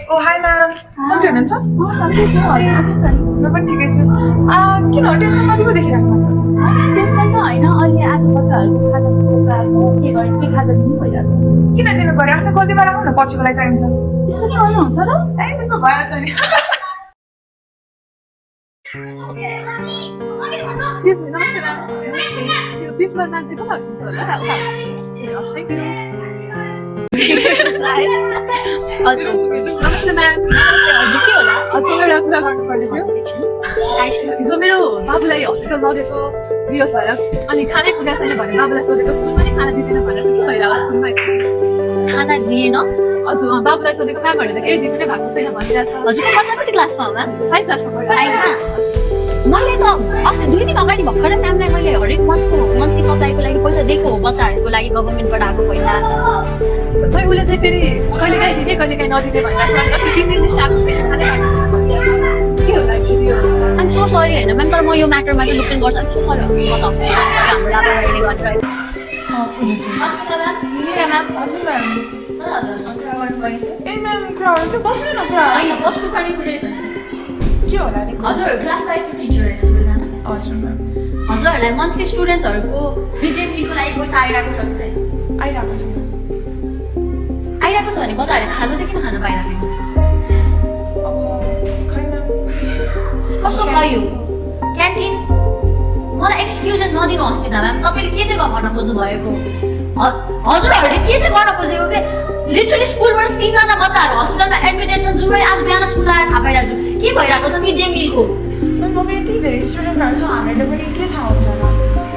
Oh, hi ma'am. सन्चै हुनुहुन्छ? सन्चै छु हजुर के छ नि म पनि ठिकै छु। किन टेन्सन कति पो देखिराख्नु छ? टेन्सन त होइन अहिले आज बच्चाहरूको खाजा पैसा आएको के गर्ने के खाजा दिनु भइरहेछ किन दिनु पर्यो? आफ्नो गल्तीमा राख्नु न, पछिको लागि चाहिन्छ। त्यसो नि गर्नुहुन्छ र ए त्यस्तो भइहाल्छ नि। नमस्ते म्याम त्यो प्रिन्सिपल म्याम चाहिँ कता हुनुहुन्छ होला थ्याङ्क यू हजुर नमस्ते म्याम हजुर के होला हजुर एउटा कुरा गर्नुपर्ने थियो हिजो मेरो बाबुलाई हस्पिटल लगेको बिहोस भएर अनि खानै पुगेको छैन भने बाबुलाई सोधेको स्कुलमा नि खाना दिँदैन भनेर के भइरहेको स्कुलमा खाना दिएन हजुर बाबुलाई सोधेको म्यामहरूले त केही दिनु नै भएको छैन भनिरहेछ हजुरको बच्चा कति क्लासमा हो म्याम 5 क्लासमा पढिरहेको मैले त अस्ति 2 दिन अगाडि भर्खरै म्यामलाई मैले हरेक मन्थली सप्लाईको लागि पैसा दिएको हो बच्चाहरूको लागि गभर्मेन्टबाट आएको पैसा खै उसले चाहिँ फेरि कहिलेकाहीँ दिने कहिलेकाहीँ नदिने भनिरहेछ अस्ति 3 दिनदेखि आएको छैन खानै पाएको छैन के होला फेरि यो आइम सो सरी होइन म्याम तर म यो म्याटरमा चाहिँ लुकिङ गर्छु आइम सो सरी बच्चा हस्पिटल हाम्रो लापरवाहीले गरेर अस्मिता म्याम हजुर म्याम। हजुरसँग कुरा गर्नुपर्ने थियो ए म्याम कुरा गर्नु थियो, बस्नु न कुरा। होइन बस्नुपर्ने कुरै छैन के होला नि? हजुर क्लास 5 को टिचर होइन दुईजना हजुर म्याम। हजुरहरूलाई मन्थली स्टुडेन्ट्सहरूको मिड डे मिलको लागि पैसा आइरहेको छ कि छैन आइरहेको छ म्याम। आइरहेको छ भने बच्चाहरूले खाजा चाहिँ किन खानु पाइरहेको अब खै म्याम। कस्तो खै हो क्यान्टिन मलाई एक्सक्युजेस नदिनु अस्मिता म्याम तपाईँले के चाहिँ गर्न खोज्नु भएको हजुरहरूले के चाहिँ गर्न खोजेको कि लिटरली स्कुलबाट 3 जना बच्चाहरू हस्पिटलमा एडमिटेड छन् जुन मैले आज बिहान स्कुल आएर थाहा पाइरहेको छु के भइरहेको छ मिड डे मिलको म्याम यति धेरै स्टुडेन्टहरू छ हामीलाई पनि के थाहा हुन्छ होला?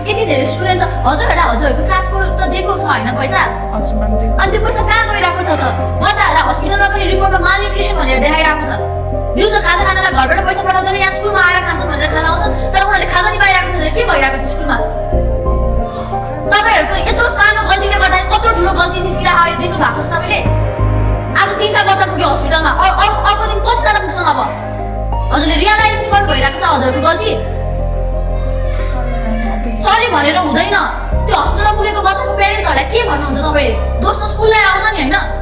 यति धेरै स्टुडेन्ट छ हजुरहरूलाई हजुरहरूको क्लासको त दिएको छ होइन पैसा हजुर म्याम दिएको। अनि त्यो पैसा कहाँ गइरहेको छ त बच्चाहरूलाई हस्पिटलमा पनि रिपोर्टमा मालन्युट्रिसन भनेर देखाइरहेको छ दिउँसो खाजा खानालाई घरबाट पैसा पठाउँदैन यहाँ स्कुलमा आएर खान्छ भनेर खाना आउँछ तर उनीहरूले खाजा नि पाइरहेको छ के भइरहेको छ स्कुलमा तपाईँहरूको यत्रो सानो गल्तीले गर्दा कत्रो ठुलो गल्ती निस्किएर आयो देख्नु भएको छ तपाईँले आज 3टा बच्चा पुग्यो हस्पिटलमा अर्को दिन कतिजना पुग्छन् अब हजुरले रियलाइज नि गर्नु भइरहेको छ हजुरको गल्ती सरी भनेर हुँदैन त्यो हस्पिटलमा पुगेको बच्चाको पेरेन्ट्सहरूलाई के भन्नुहुन्छ तपाईँले दोष त स्कुललाई आउँछ नि होइन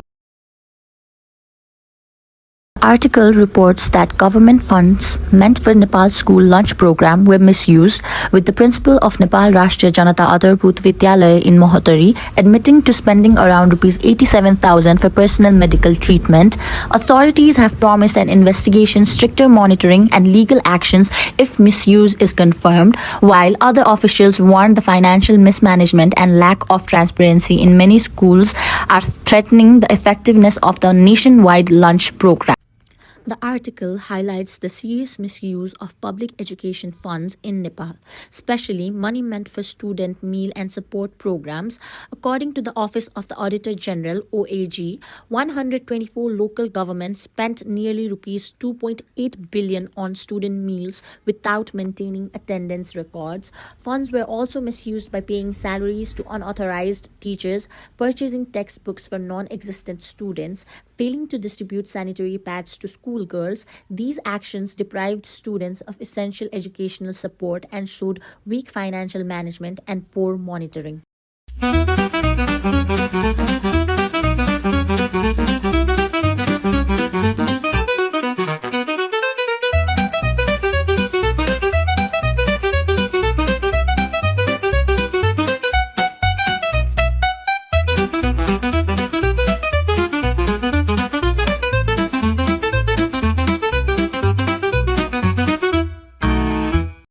Article reports that government funds meant for Nepal school lunch program were misused, with the principal of Nepal Rashtriya Janata Aadharbhut Vidyalaya in Mohatari admitting to spending around Rs 87,000 for personal medical treatment. Authorities have promised an investigation, stricter monitoring and legal actions if misuse is confirmed, while other officials warned the financial mismanagement and lack of transparency in many schools are threatening the effectiveness of the nationwide lunch program. The article highlights the serious misuse of public education funds in Nepal, especially money meant for student meal and support programs. According to the Office of the Auditor General (OAG), 124 local governments spent nearly Rs 2.8 billion on student meals without maintaining attendance records. Funds were also misused by paying salaries to unauthorized teachers, purchasing textbooks for non-existent students, failing to distribute sanitary pads to schoolgirls. These actions deprived students of essential educational support and showed weak financial management and poor monitoring.